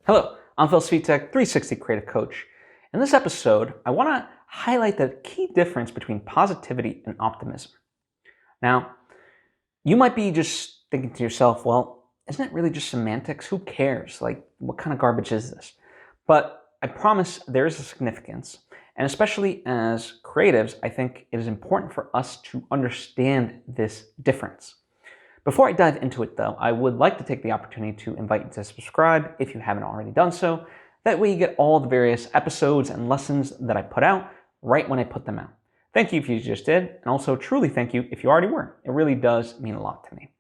Hello, I'm Svitek, 360 Creative Coach. In this episode, I want to highlight the key difference between positivity and optimism. Now, you might be just thinking to yourself, well, isn't it really just semantics? Who cares? Like, what kind of garbage is this? But I promise there is a significance. And especially as creatives, I think it is important for us to understand this difference. Before I dive into it though, I would like to take the opportunity to invite you to subscribe if you haven't already done so. That way you get all the various episodes and lessons that I put out right when I put them out. Thank you if you just did, and also truly thank you if you already were. It really does mean a lot to me.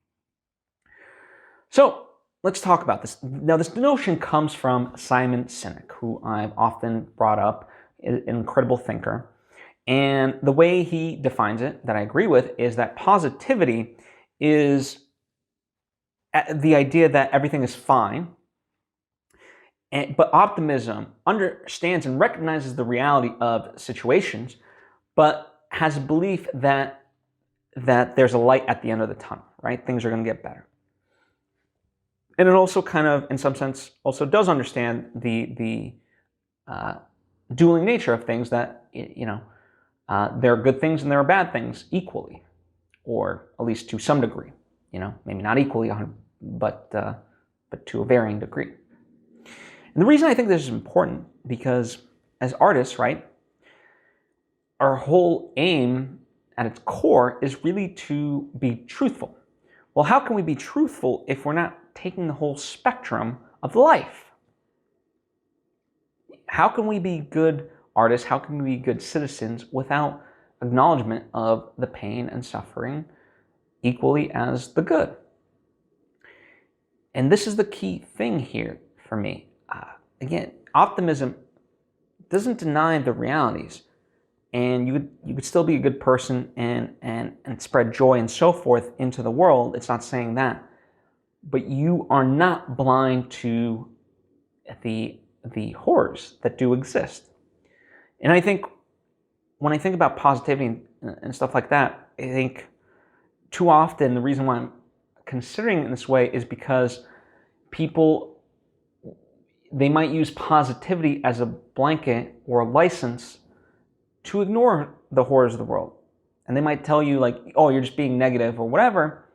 So let's talk about this. Now this notion comes from Simon Sinek, who I've often brought up, an incredible thinker. And the way he defines it, that I agree with, is that positivity is the idea that everything is fine, but optimism understands and recognizes the reality of situations, but has a belief that there's a light at the end of the tunnel, right? Things are going to get better. And it also kind of, in some sense, also does understand the dueling nature of things, that, there are good things and there are bad things equally, or at least to some degree, maybe not equally, but to a varying degree. And the reason I think this is important, because as artists, right, our whole aim at its core is really to be truthful. Well, how can we be truthful if we're not taking the whole spectrum of life? How can we be good artists? How can we be good citizens without acknowledgement of the pain and suffering equally as the good? And this is the key thing here for me. Again, optimism doesn't deny the realities, and you could still be a good person and spread joy and so forth into the world. It's not saying that, but you are not blind to the horrors that do exist. And I think when I think about positivity and stuff like that, I think too often the reason why I'm considering it in this way is because people, they might use positivity as a blanket or a license to ignore the horrors of the world. And they might tell you, like, oh, you're just being negative or whatever.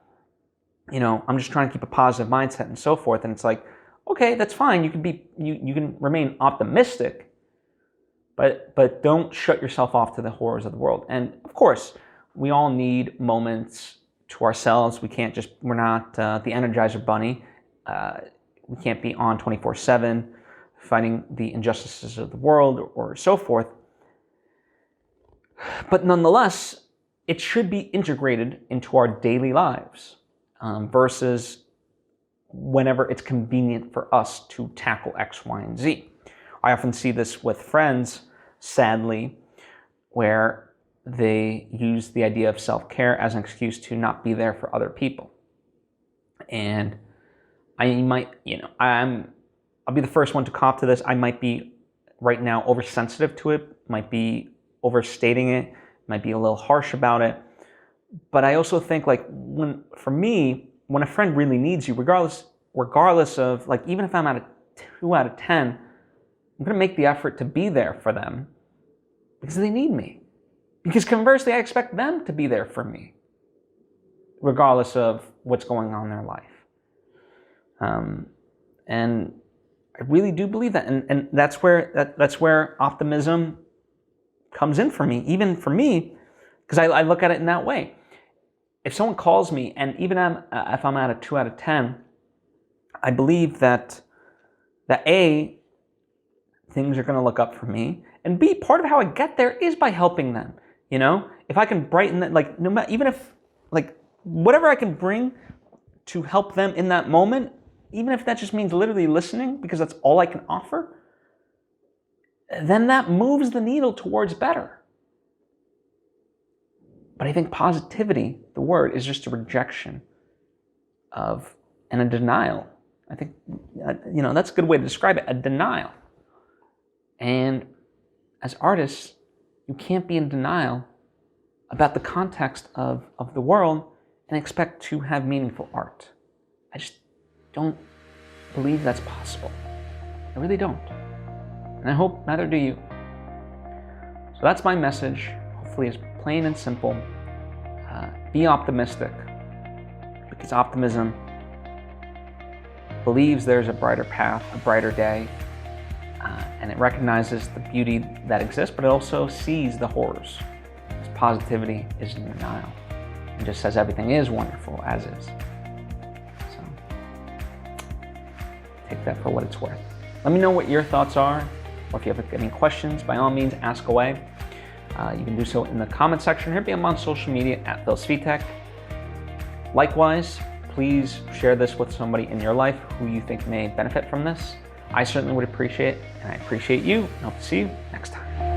I'm just trying to keep a positive mindset and so forth. And it's like, okay, that's fine. You can remain optimistic, but don't shut yourself off to the horrors of the world. And of course, we all need moments to ourselves. We're not the Energizer Bunny. We can't be on 24/7 fighting the injustices of the world or so forth. But nonetheless, it should be integrated into our daily lives versus whenever it's convenient for us to tackle X, Y, and Z. I often see this with friends, sadly, where they use the idea of self-care as an excuse to not be there for other people. And I'll be the first one to cop to this. I might be right now oversensitive to it, might be overstating it, might be a little harsh about it. But I also think, like, when a friend really needs you, regardless of, like, even if I'm at a 2 out of 10, I'm going to make the effort to be there for them because they need me. Because conversely, I expect them to be there for me, regardless of what's going on in their life. And I really do believe that, and that's where optimism comes in for me, even for me, because I look at it in that way. If someone calls me, and even if I'm at a 2 out of 10, I believe that A, things are going to look up for me, and B, part of how I get there is by helping them. If I can brighten that, like, no matter, even if, like, whatever I can bring to help them in that moment, even if that just means literally listening, because that's all I can offer, then that moves the needle towards better. But I think positivity, the word, is just a rejection of, and a denial. I think, that's a good way to describe it, a denial. And as artists, you can't be in denial about the context of the world and expect to have meaningful art. I just don't believe that's possible. I really don't. And I hope neither do you. So that's my message. Hopefully it's plain and simple. Be optimistic, because optimism believes there's a brighter path, a brighter day, and it recognizes the beauty that exists, but it also sees the horrors. Because positivity is in denial. It just says everything is wonderful as is. So take that for what it's worth. Let me know what your thoughts are, or if you have any questions, by all means, ask away. You can do so in the comment section here. Be on social media at Svitek. Likewise, please share this with somebody in your life who you think may benefit from this. I certainly would appreciate it, and I appreciate you, and hope to see you next time.